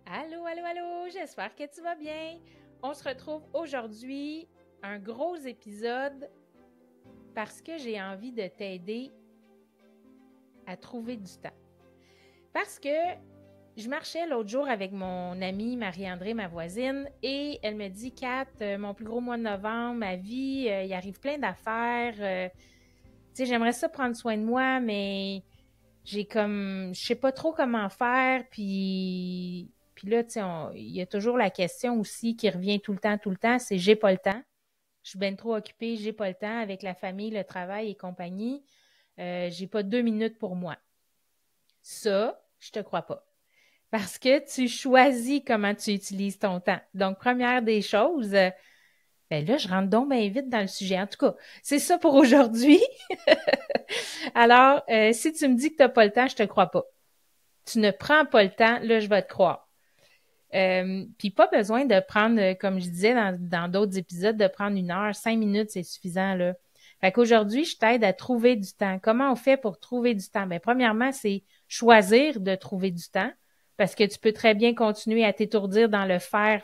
Allô, allô, allô, j'espère que tu vas bien. On se retrouve aujourd'hui, un gros épisode parce que j'ai envie de t'aider à trouver du temps. Parce que je marchais l'autre jour avec mon amie Marie-André, ma voisine, et elle me dit, Kat, mon plus gros mois de novembre, ma vie, il arrive plein d'affaires. Tu sais, j'aimerais ça prendre soin de moi, mais je sais pas trop comment faire, puis là, tu sais, il y a toujours la question aussi qui revient tout le temps, c'est j'ai pas le temps. Je suis bien trop occupée, j'ai pas le temps avec la famille, le travail et compagnie. J'ai pas 2 minutes pour moi. Ça, je te crois pas. Parce que tu choisis comment tu utilises ton temps. Donc, première des choses, ben là, je rentre donc bien vite dans le sujet. En tout cas, c'est ça pour aujourd'hui. Alors, si tu me dis que tu n'as pas le temps, je te crois pas. Tu ne prends pas le temps, là, je vais te croire. Puis pas besoin de prendre, comme je disais dans d'autres épisodes, de prendre 1 heure, 5 minutes, c'est suffisant, là. Fait qu'aujourd'hui, je t'aide à trouver du temps. Comment on fait pour trouver du temps? Ben, premièrement, c'est choisir de trouver du temps, parce que tu peux très bien continuer à t'étourdir dans le faire,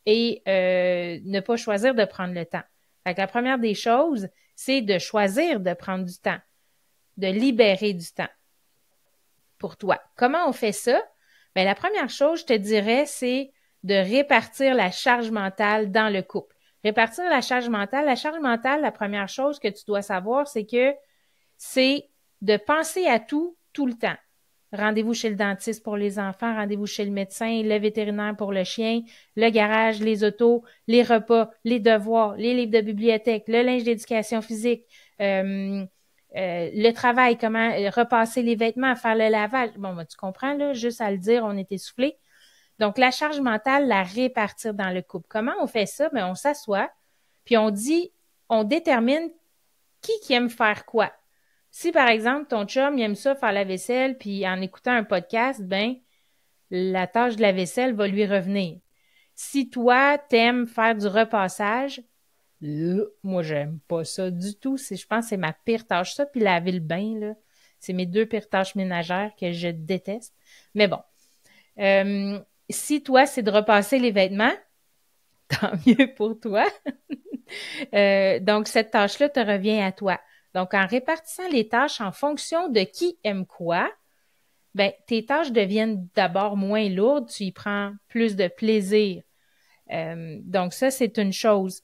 et ne pas choisir de prendre le temps. Fait que la première des choses, c'est de choisir de prendre du temps, de libérer du temps pour toi. Comment on fait ça? Bien, la première chose, je te dirais, c'est de répartir la charge mentale dans le couple. Répartir la charge mentale, la première chose que tu dois savoir, c'est de penser à tout le temps. Rendez-vous chez le dentiste pour les enfants, rendez-vous chez le médecin, le vétérinaire pour le chien, le garage, les autos, les repas, les devoirs, les livres de bibliothèque, le linge d'éducation physique, le travail, comment repasser les vêtements, faire le lavage. Bon, ben, tu comprends, là, juste à le dire, on est essoufflé. Donc, la charge mentale, la répartir dans le couple. Comment on fait ça? Ben, on s'assoit, puis on détermine qui aime faire quoi. Si, par exemple, ton chum, il aime ça faire la vaisselle, puis en écoutant un podcast, ben, la tâche de la vaisselle va lui revenir. Si toi, t'aimes faire du repassage, moi, j'aime pas ça du tout. Je pense que c'est ma pire tâche. Ça, puis laver le bain, là, c'est mes 2 pires tâches ménagères que je déteste. Mais bon, euh, si toi, c'est de repasser les vêtements, tant mieux pour toi. Donc, cette tâche-là te revient à toi. Donc, en répartissant les tâches en fonction de qui aime quoi, ben, tes tâches deviennent d'abord moins lourdes, tu y prends plus de plaisir. Donc, ça, c'est une chose.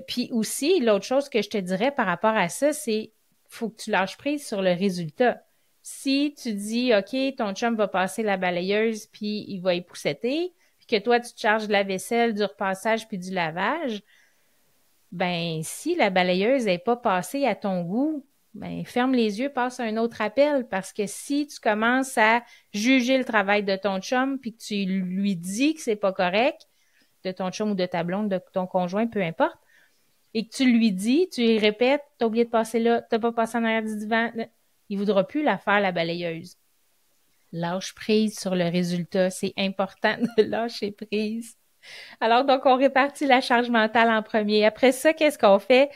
Puis aussi, l'autre chose que je te dirais par rapport à ça, c'est faut que tu lâches prise sur le résultat. Si tu dis, OK, ton chum va passer la balayeuse, puis il va épousseter, puis que toi, tu te charges de la vaisselle, du repassage, puis du lavage, ben si la balayeuse n'est pas passée à ton goût, ben ferme les yeux, passe à un autre appel, parce que si tu commences à juger le travail de ton chum, puis que tu lui dis que c'est pas correct, de ton chum ou de ta blonde, de ton conjoint, peu importe, et que tu lui dis, tu lui répètes, t'as oublié de passer là, t'as pas passé en arrière du divan, il voudra plus la faire, la balayeuse. Lâche prise sur le résultat. C'est important de lâcher prise. Alors, donc, on répartit la charge mentale en premier. Après ça, qu'est-ce qu'on fait?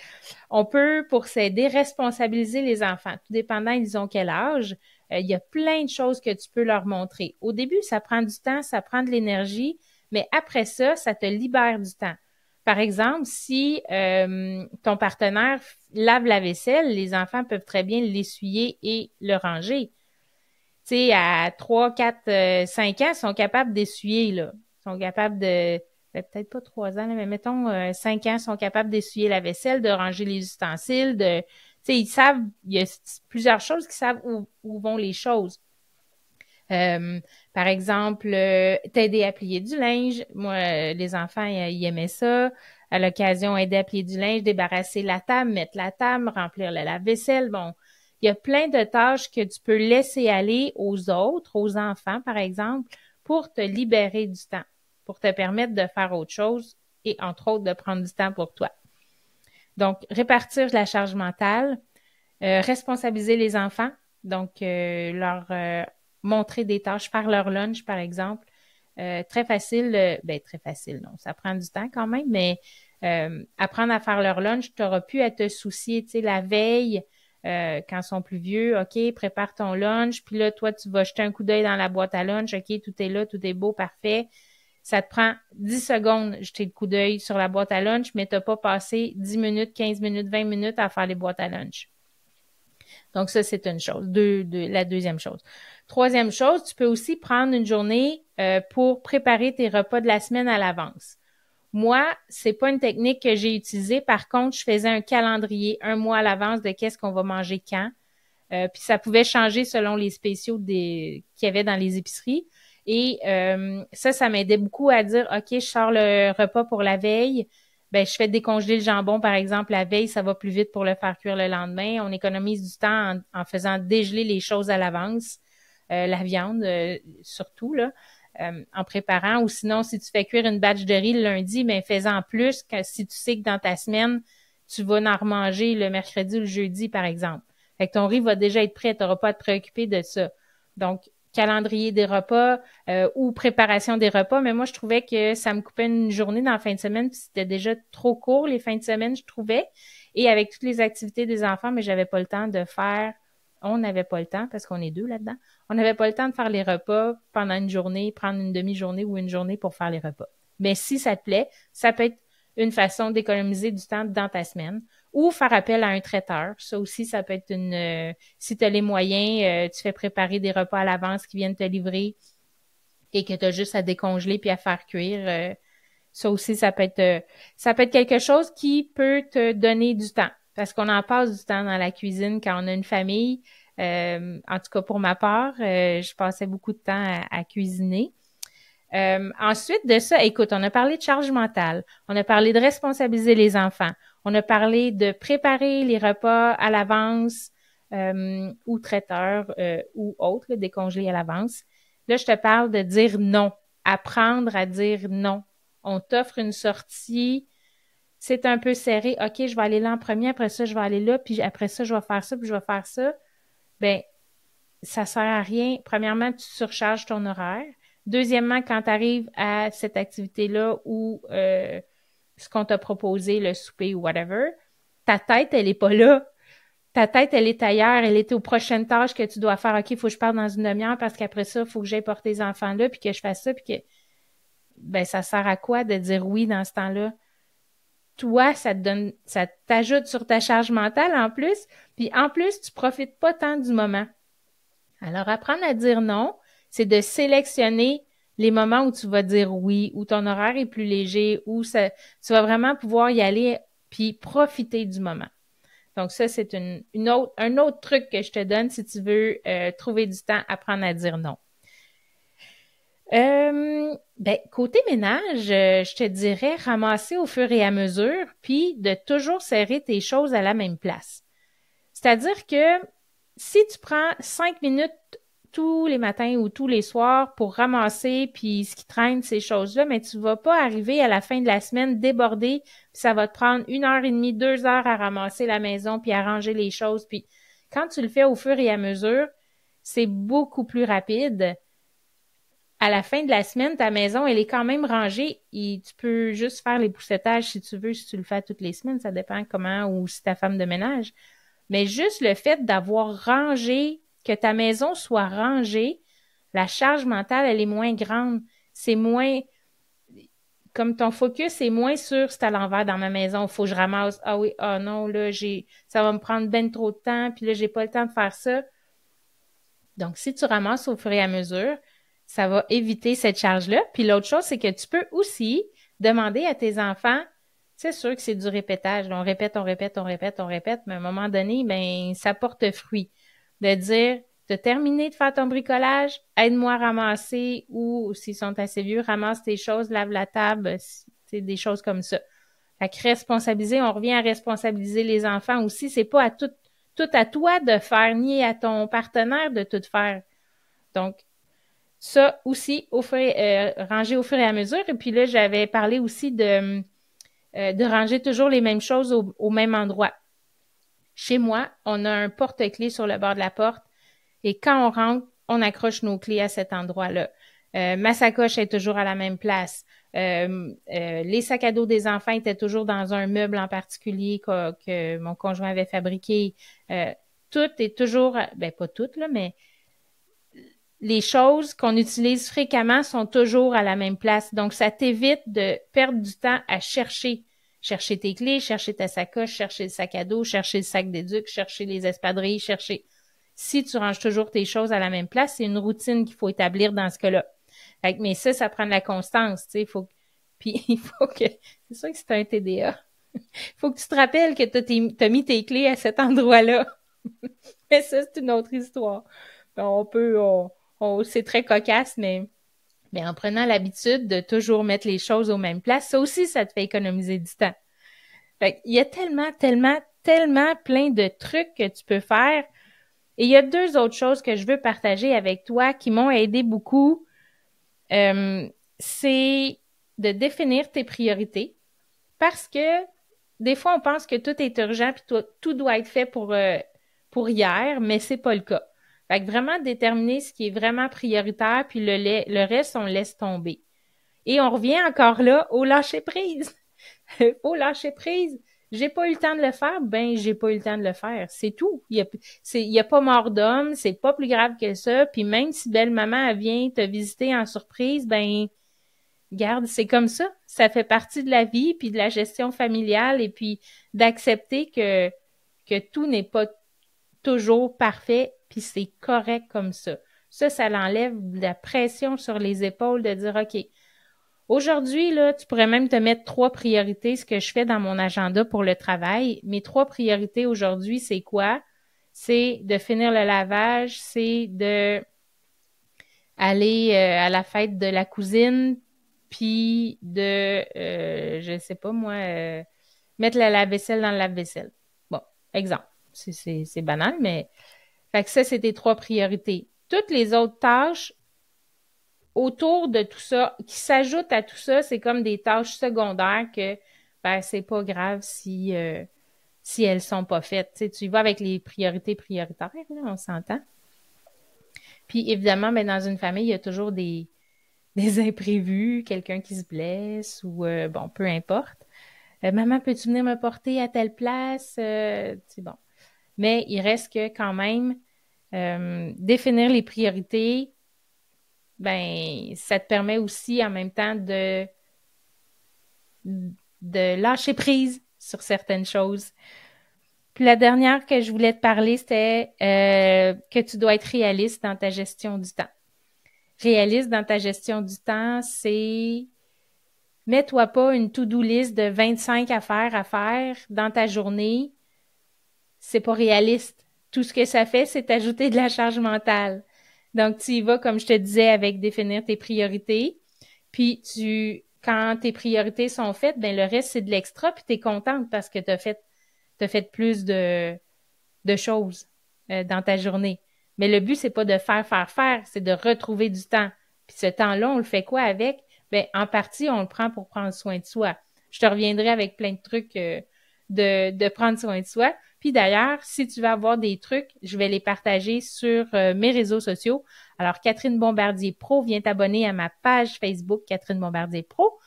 On peut, pour s'aider, responsabiliser les enfants. Tout dépendant, ils ont quel âge. Il y a plein de choses que tu peux leur montrer. Au début, ça prend du temps, ça prend de l'énergie, mais après ça, ça te libère du temps. Par exemple, si ton partenaire lave la vaisselle, les enfants peuvent très bien l'essuyer et le ranger. Tu sais, à 3, 4, 5 ans, ils sont capables d'essuyer, là. Ils sont capables peut-être pas 3 ans, là, mais mettons 5 ans, ils sont capables d'essuyer la vaisselle, de ranger les ustensiles, tu sais, ils savent, il y a plusieurs choses qui savent où vont les choses. Par exemple, t'aider à plier du linge. Moi, les enfants, ils aimaient ça. À l'occasion, aider à plier du linge, débarrasser la table, mettre la table, remplir le lave-vaisselle. Bon, il y a plein de tâches que tu peux laisser aller aux autres, aux enfants, par exemple, pour te libérer du temps, pour te permettre de faire autre chose et, entre autres, de prendre du temps pour toi. Donc, répartir la charge mentale, responsabiliser les enfants, donc leur montrer des tâches, faire leur lunch, par exemple. Très facile, très facile, non, ça prend du temps quand même, mais apprendre à faire leur lunch, tu n'auras plus à te soucier, tu sais, la veille, quand ils sont plus vieux. OK, prépare ton lunch. Puis là, toi, tu vas jeter un coup d'œil dans la boîte à lunch. OK, tout est là, tout est beau, parfait. Ça te prend 10 secondes jeter le coup d'œil sur la boîte à lunch, mais tu n'as pas passé 10 minutes, 15 minutes, 20 minutes à faire les boîtes à lunch. Donc, ça, c'est une chose. La deuxième chose. Troisième chose, tu peux aussi prendre une journée pour préparer tes repas de la semaine à l'avance. Moi, c'est pas une technique que j'ai utilisée. Par contre, je faisais un calendrier un mois à l'avance de qu'est-ce qu'on va manger quand. Puis ça pouvait changer selon les spéciaux qu'il y avait dans les épiceries. Et ça m'aidait beaucoup à dire, OK, je sors le repas pour la veille. Ben, je fais décongeler le jambon, par exemple, la veille, ça va plus vite pour le faire cuire le lendemain. On économise du temps en faisant dégeler les choses à l'avance. La viande, surtout, là, en préparant. Ou sinon, si tu fais cuire une batch de riz le lundi, ben, fais-en plus que si tu sais que dans ta semaine, tu vas en remanger le mercredi ou le jeudi, par exemple. Fait que ton riz va déjà être prêt, tu n'auras pas à te préoccuper de ça. Donc, calendrier des repas ou préparation des repas, mais moi, je trouvais que ça me coupait une journée dans la fin de semaine, puis c'était déjà trop court, les fins de semaine, je trouvais. Et avec toutes les activités des enfants, mais j'avais pas le temps de faire, on n'avait pas le temps, parce qu'on est deux là-dedans, on n'avait pas le temps de faire les repas pendant une journée, prendre une demi-journée ou une journée pour faire les repas. Mais si ça te plaît, ça peut être une façon d'économiser du temps dans ta semaine. Ou faire appel à un traiteur. Ça aussi, ça peut être si tu as les moyens, tu fais préparer des repas à l'avance qui viennent te livrer et que tu as juste à décongeler puis à faire cuire. Ça aussi, ça peut être quelque chose qui peut te donner du temps. Parce qu'on en passe du temps dans la cuisine quand on a une famille. En tout cas, pour ma part, je passais beaucoup de temps à cuisiner. Ensuite de ça, écoute, on a parlé de charge mentale, on a parlé de responsabiliser les enfants, on a parlé de préparer les repas à l'avance ou traiteur ou autre, là, décongelés à l'avance. Là, je te parle de dire non, apprendre à dire non. On t'offre une sortie, c'est un peu serré. OK, je vais aller là en premier, après ça, je vais aller là, puis après ça, je vais faire ça, puis je vais faire ça. Bien, ça ne sert à rien. Premièrement, tu surcharges ton horaire. Deuxièmement, quand tu arrives à cette activité-là ou ce qu'on t'a proposé, le souper ou whatever, ta tête, elle n'est pas là. Ta tête, elle est ailleurs. Elle est aux prochaines tâches que tu dois faire. OK, il faut que je parte dans une demi-heure parce qu'après ça, il faut que j'aille porter les enfants là puis que je fasse ça. Puis que, ben, ça sert à quoi de dire oui dans ce temps-là? Toi, ça t'ajoute sur ta charge mentale en plus. Puis en plus, tu ne profites pas tant du moment. Alors, apprendre à dire non, c'est de sélectionner les moments où tu vas dire oui, où ton horaire est plus léger, où tu vas vraiment pouvoir y aller puis profiter du moment. Donc, ça, c'est un autre truc que je te donne si tu veux trouver du temps, apprendre à dire non. Côté ménage, je te dirais ramasser au fur et à mesure, puis de toujours serrer tes choses à la même place. C'est-à-dire que si tu prends 5 minutes tous les matins ou tous les soirs pour ramasser puis ce qui traîne, ces choses-là, mais tu ne vas pas arriver à la fin de la semaine débordé, puis ça va te prendre 1h30, 2 heures à ramasser la maison puis à ranger les choses. Puis quand tu le fais au fur et à mesure, c'est beaucoup plus rapide. À la fin de la semaine, ta maison, elle est quand même rangée et tu peux juste faire les poussettages si tu veux, si tu le fais toutes les semaines, ça dépend comment ou si ta femme de ménage. Mais juste le fait d'avoir rangé, que ta maison soit rangée, la charge mentale, elle est moins grande. C'est moins, comme ton focus est moins sur c'est à l'envers dans ma maison, il faut que je ramasse. Ah oui, ah non, là, ça va me prendre ben trop de temps, puis là, j'ai pas le temps de faire ça. Donc, si tu ramasses au fur et à mesure, ça va éviter cette charge-là. Puis l'autre chose, c'est que tu peux aussi demander à tes enfants, c'est sûr que c'est du répétage. On répète, on répète, on répète, on répète, mais à un moment donné, ben, ça porte fruit. De dire, de terminer de faire ton bricolage, aide-moi à ramasser ou, s'ils sont assez vieux, ramasse tes choses, lave la table, c'est des choses comme ça. Fait que responsabiliser, on revient à responsabiliser les enfants aussi. C'est pas tout à toi de faire, ni à ton partenaire de tout faire. Donc, ça aussi, ranger au fur et à mesure. Et puis là, j'avais parlé aussi de ranger toujours les mêmes choses au même endroit. Chez moi, on a un porte-clés sur le bord de la porte et quand on rentre, on accroche nos clés à cet endroit-là. Ma sacoche est toujours à la même place. Les sacs à dos des enfants étaient toujours dans un meuble en particulier que mon conjoint avait fabriqué. tout est toujours, ben pas tout, là, mais les choses qu'on utilise fréquemment sont toujours à la même place. Donc, ça t'évite de perdre du temps à chercher tes clés, chercher ta sacoche, chercher le sac à dos, chercher le sac d'éduc, chercher les espadrilles, chercher. Si tu ranges toujours tes choses à la même place, c'est une routine qu'il faut établir dans ce cas-là. Mais ça prend de la constance, tu sais. Puis il faut que. C'est sûr que c'est un TDA. Il faut que tu te rappelles que tu as mis tes clés à cet endroit-là. Mais ça, c'est une autre histoire. C'est très cocasse, mais en prenant l'habitude de toujours mettre les choses aux mêmes places, ça aussi, ça te fait économiser du temps. Fait il y a tellement, tellement, tellement plein de trucs que tu peux faire. Et il y a 2 autres choses que je veux partager avec toi qui m'ont aidé beaucoup. C'est de définir tes priorités parce que des fois, on pense que tout est urgent et tout doit être fait pour hier, mais c'est pas le cas. Fait que vraiment déterminer ce qui est vraiment prioritaire, puis le reste, on laisse tomber. Et on revient encore là au lâcher-prise. Au lâcher-prise. J'ai pas eu le temps de le faire, ben j'ai pas eu le temps de le faire. C'est tout. Il y a pas mort d'homme, c'est pas plus grave que ça. Puis même si belle-maman vient te visiter en surprise, ben regarde, c'est comme ça. Ça fait partie de la vie, puis de la gestion familiale, et puis d'accepter que tout n'est pas toujours parfait, puis c'est correct comme ça. Ça l'enlève de la pression sur les épaules de dire, OK, aujourd'hui, là, tu pourrais même te mettre 3 priorités, ce que je fais dans mon agenda pour le travail. Mes 3 priorités aujourd'hui, c'est quoi? C'est de finir le lavage, c'est de aller à la fête de la cousine, puis de, je sais pas moi, mettre la lave-vaisselle dans le lave-vaisselle. Bon, exemple. C'est banal, mais... Fait que ça, c'est tes 3 priorités. Toutes les autres tâches autour de tout ça, qui s'ajoutent à tout ça, c'est comme des tâches secondaires que, ben, c'est pas grave si elles sont pas faites. Tu sais, tu y vas avec les priorités prioritaires, là, on s'entend. Puis, évidemment, ben, dans une famille, il y a toujours des imprévus, quelqu'un qui se blesse ou, bon, peu importe. Maman, peux-tu venir me porter à telle place? C'est bon. Mais il reste que quand même, définir les priorités, ben, ça te permet aussi en même temps de lâcher prise sur certaines choses. Puis la dernière que je voulais te parler, c'était que tu dois être réaliste dans ta gestion du temps. Réaliste dans ta gestion du temps, c'est mets-toi pas une to-do list de 25 affaires à faire dans ta journée. C'est pas réaliste. Tout ce que ça fait, c'est ajouter de la charge mentale. Donc, tu y vas, comme je te disais, avec définir tes priorités. Puis, quand tes priorités sont faites, ben le reste, c'est de l'extra, puis tu es contente parce que tu as fait plus de choses dans ta journée. Mais le but, c'est pas de faire, c'est de retrouver du temps. Puis ce temps-là, on le fait quoi avec? Ben, en partie, on le prend pour prendre soin de soi. Je te reviendrai avec plein de trucs de prendre soin de soi. Puis d'ailleurs, si tu veux avoir des trucs, je vais les partager sur mes réseaux sociaux. Alors, Catherine Bombardier Pro, viens t'abonner à ma page Facebook Catherine Bombardier Pro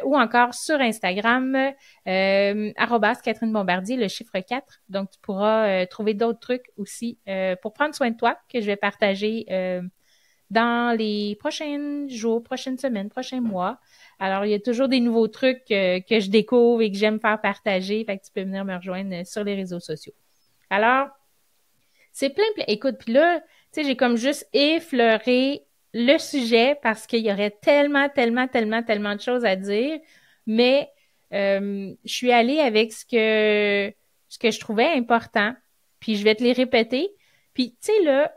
ou encore sur Instagram, @Catherine Bombardier, le chiffre 4. Donc, tu pourras trouver d'autres trucs aussi pour prendre soin de toi que je vais partager dans les prochains jours, prochaines semaines, prochains mois. Alors, il y a toujours des nouveaux trucs que je découvre et que j'aime faire partager. Fait que tu peux venir me rejoindre sur les réseaux sociaux. Alors, c'est plein. Écoute, puis là, tu sais, j'ai comme juste effleuré le sujet parce qu'il y aurait tellement de choses à dire. Mais je suis allée avec ce que je trouvais important. Puis je vais te les répéter. Puis, tu sais, là,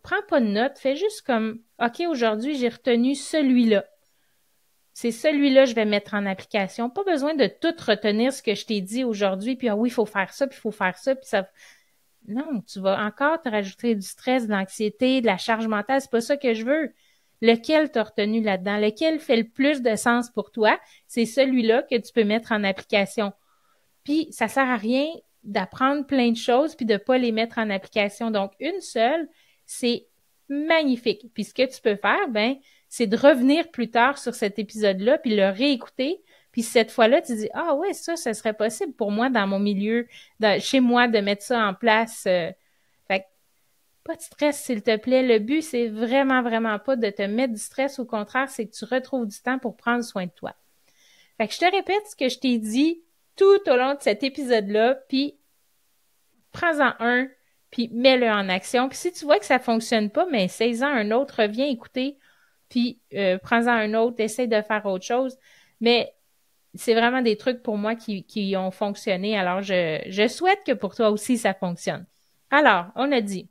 prends pas de notes. Fais juste comme, OK, aujourd'hui, j'ai retenu celui-là. C'est celui-là que je vais mettre en application. Pas besoin de tout retenir ce que je t'ai dit aujourd'hui, puis ah oui, il faut faire ça, puis il faut faire ça, puis ça... Non, tu vas encore te rajouter du stress, de l'anxiété, de la charge mentale. C'est pas ça que je veux. Lequel t'as retenu là-dedans? Lequel fait le plus de sens pour toi? C'est celui-là que tu peux mettre en application. Puis, ça sert à rien d'apprendre plein de choses puis de pas les mettre en application. Donc, une seule, c'est magnifique. Puis, ce que tu peux faire, ben, c'est de revenir plus tard sur cet épisode-là puis le réécouter Puis cette fois-là, tu dis, ah ouais, ça serait possible pour moi dans mon milieu, chez moi, de mettre ça en place. Fait que, pas de stress, s'il te plaît. Le but, c'est vraiment, vraiment pas de te mettre du stress. Au contraire, c'est que tu retrouves du temps pour prendre soin de toi. Fait que je te répète ce que je t'ai dit tout au long de cet épisode-là, puis prends-en un, puis mets-le en action. Puis si tu vois que ça fonctionne pas, mais essaye-en un autre, reviens écouter, puis prends-en un autre, essaye de faire autre chose. Mais c'est vraiment des trucs pour moi qui ont fonctionné. Alors, je souhaite que pour toi aussi, ça fonctionne. Alors, on a dit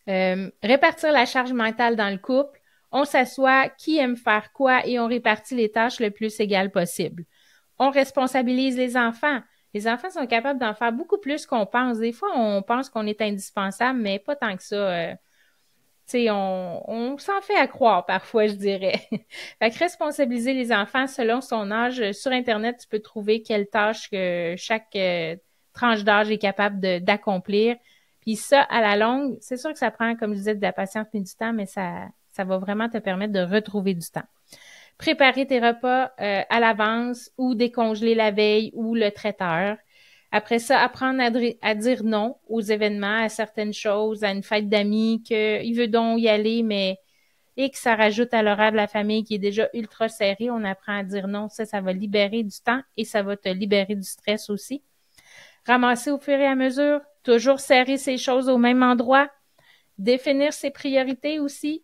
répartir la charge mentale dans le couple. On s'assoit, qui aime faire quoi, et on répartit les tâches le plus égal possible. On responsabilise les enfants. Les enfants sont capables d'en faire beaucoup plus qu'on pense. Des fois, on pense qu'on est indispensable, mais pas tant que ça. On s'en fait à croire parfois, je dirais. Fait que responsabiliser les enfants selon son âge. Sur Internet, tu peux trouver quelle tâche que chaque tranche d'âge est capable d'accomplir. Puis ça, à la longue, c'est sûr que ça prend, comme je disais, de la patience et du temps, mais ça va vraiment te permettre de retrouver du temps. Préparer tes repas à l'avance ou décongeler la veille ou le traiteur. Après ça, apprendre à dire non aux événements, à certaines choses, à une fête d'amis, qu'il veut donc y aller, mais et que ça rajoute à l'horaire de la famille qui est déjà ultra serré. On apprend à dire non. Ça va libérer du temps et ça va te libérer du stress aussi. Ramasser au fur et à mesure. Toujours serrer ses choses au même endroit. Définir ses priorités aussi.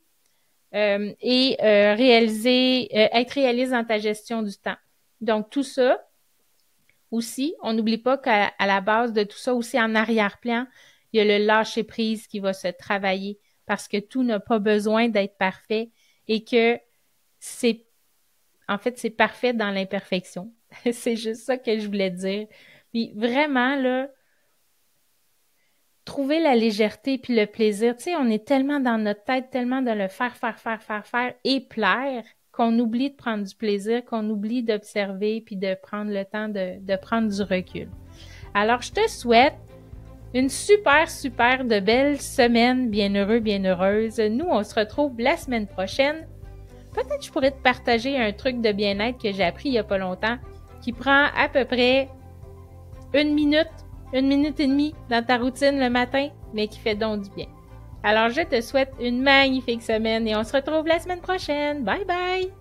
Et être réaliste dans ta gestion du temps. Donc, tout ça, aussi, on n'oublie pas qu'à la base de tout ça, aussi en arrière-plan, il y a le lâcher-prise qui va se travailler parce que tout n'a pas besoin d'être parfait et que c'est parfait dans l'imperfection. C'est juste ça que je voulais dire. Puis vraiment, là, trouver la légèreté puis le plaisir. Tu sais, on est tellement dans notre tête, tellement de le faire et plaire qu'on oublie de prendre du plaisir, qu'on oublie d'observer puis de prendre le temps de prendre du recul. Alors, je te souhaite une super de belle semaine, bien heureux, bien heureuse. Nous, on se retrouve la semaine prochaine. Peut-être que je pourrais te partager un truc de bien-être que j'ai appris il n'y a pas longtemps, qui prend à peu près 1 minute et demie dans ta routine le matin, mais qui fait donc du bien. Alors, je te souhaite une magnifique semaine et on se retrouve la semaine prochaine. Bye bye!